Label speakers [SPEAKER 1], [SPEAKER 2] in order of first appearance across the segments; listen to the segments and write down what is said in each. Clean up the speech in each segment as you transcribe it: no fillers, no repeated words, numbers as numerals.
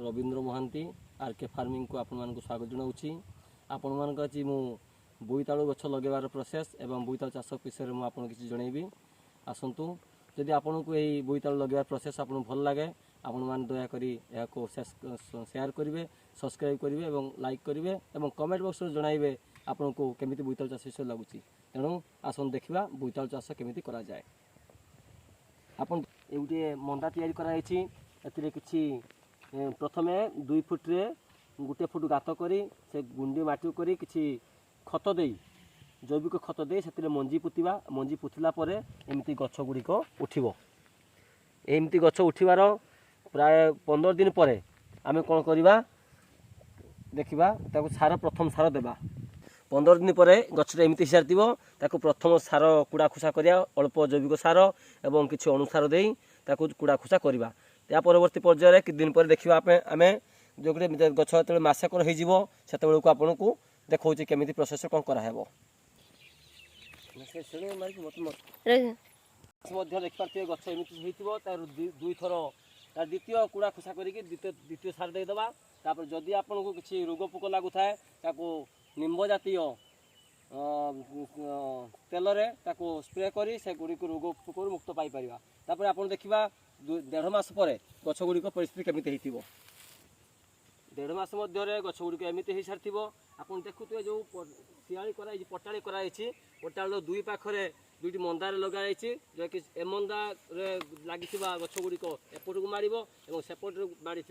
[SPEAKER 1] Ravindra Mahanti R K farming को आपण मानक स्वागत जनाऊँगी। आपण मानक आज मु बोईतालु गछ लगेबार प्रोसेस एवं बोईतालु चाष विषय में आपको किसी जनइबी। आसतु जदि आपन को यही बोईतालु लगेबार प्रोसेस आपन भल लगे आपण मान दयाकोरी यहाँ शेयर करेंगे, सब्सक्राइब करेंगे और लाइक करेंगे और कमेंट बॉक्स में जनइबे आपन को केमिति बोईतालु चाष विषय लगुच। तेणु आसन देखा बोईतालु चाष केमिति करा जाए। आपन ये गोटे मंदा तैयारी कराई किसी प्रथमे 2 फुट रे 1 फुट गात करी से गुंडी माटी करी किसी खत दे जैविक खत दे से मंजी पुतिबा। मंजी पुतिला परे एमती गछ गुड़िक उठिबो। एमती गछ उठिबार प्राय 15 दिन पर आम कौन करवा देखा ताको सार प्रथम सार देबा। 15 दिन पर गछरे एमती हिसार थी ताको प्रथम सार कुड़ा खुसा करिया अल्प जैविक सार एवं किसी अनुसार देई ताको कुड़ा खुसा करवा। या परवर्ती पर्यायर कि दिन पर देखा आम जो गोटे गछ जो मसेकर होते आपन को देखा केमी प्रोसेस कौन कराब देखिए गछ एमती तार 2 थर तार द्वितीय कुड़ा खुसा करके द्वितीय सार देदेबा। तापर जदि आपन को किसी रोग पोक लगु थाए ताको निम्ब जातीय तेल रे ताको स्प्रे करी से गुड़ी को रोग पोक मुक्त पाई परिबा। तापर आपन देखिबा 1.5 मास पर गछ गुड़ी परिस्थिति केमिति हेतिबो। 1.5 मास मध्य गछ गुड़ी एमती हो सारी आप देखुए जो सियाली कराई पटाड़ी कराई पटाड़ 2 पाखरे 2टी मंदार लगाई जहाँकि ए मंदार लगी गछ गुड़ी एपट को मार और सेपट माड़ी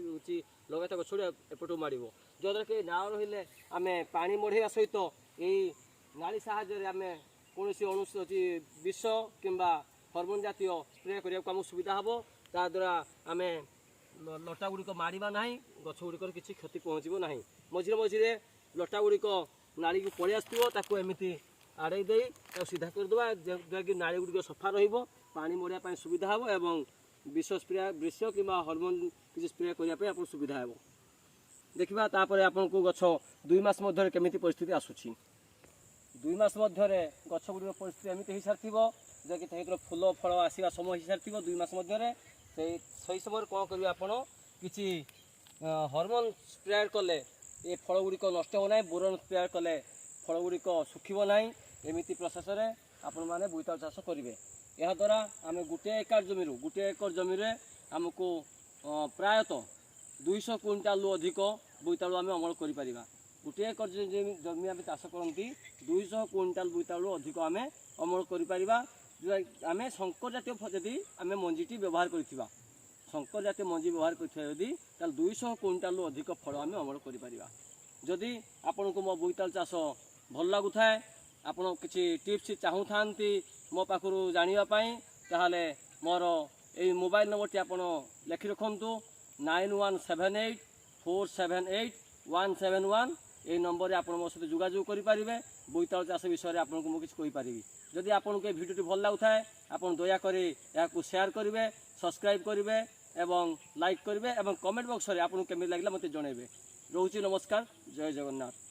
[SPEAKER 1] लगा गछ गुड़ा एपट को मार जद्वारा कि नाव रही आम पा मढ़ा सहित यही नाली साहाय्य आम कौन अणु विष कि हर्मोन जातीय स्प्रे करने सुविधा हम ताद्वारा आम लटा गुड़िक मारिबा ना गछ गुड़िकर किसी क्षति पहुँचब ना। मझे मझे लटा गुड़िक नाली को पलि आसो एमती आड़े दे सीधा करदे जहाँकि नाली गुड़िक सफा रही मरिया सुविधा हम एवं विष स्प्रे विष कि हर्मोन किसी स्प्रे करने आप सुविधा हम। देखा तापर आपन को गछ 2 मास मध्य केमिति परिस्थिति आसुची। 2 मास मध्य गछ गुड़िक परिस्थिति एमती हो सारी जहाँकि फूल फल आसवा समय हो सारी 2 मास मध्य सही समय कौन करेंगे आपड़ कि हर्मोन स्प्रे कले ये फल गुड़िक नष्ट हो ना, बोरन स्प्रे कले फल गुड़िक सुखब ना। एमती प्रोसेस आपण मैंने बोईतालु चाष करेंगे। यह द्वारा आम 1 एकर जमी आमको प्रायतः 200 क्विंटाल अधिक बोईतालु आम अमल कर 1 एकर जमी आम चाष करती 200 क्विंटाल बोईतालु अधिक आम अमल कर आम शंकर जातीय जदि आम मंजीटी व्यवहार करथिबा शंकर जातीय मंजी व्यवहार करी 200 क्विंटाल अधिक फल आम अमल कर। जदि आपण को मो बोईतालु चाष भल लगु थाए आपण किसी टिप्स चाहू था मो पाखु जानापी ताहले मोर ये मोबाइल नंबर आपण लिखि रखु 9178 478 171 ये नंबर आप मो सहित जोगाजोग करेंगे। बोईतालु चाष विषय आपको मुझे कहीपरि जदि आपन को भिडियो भल लगुए आप दयाकोरी यहाँ शेयर करेंगे, सब्सक्राइब करेंगे एवं लाइक करेंगे और कमेंट बॉक्स में आपको केमी लगे मत जनइबे। रोची नमस्कार, जय जगन्नाथ।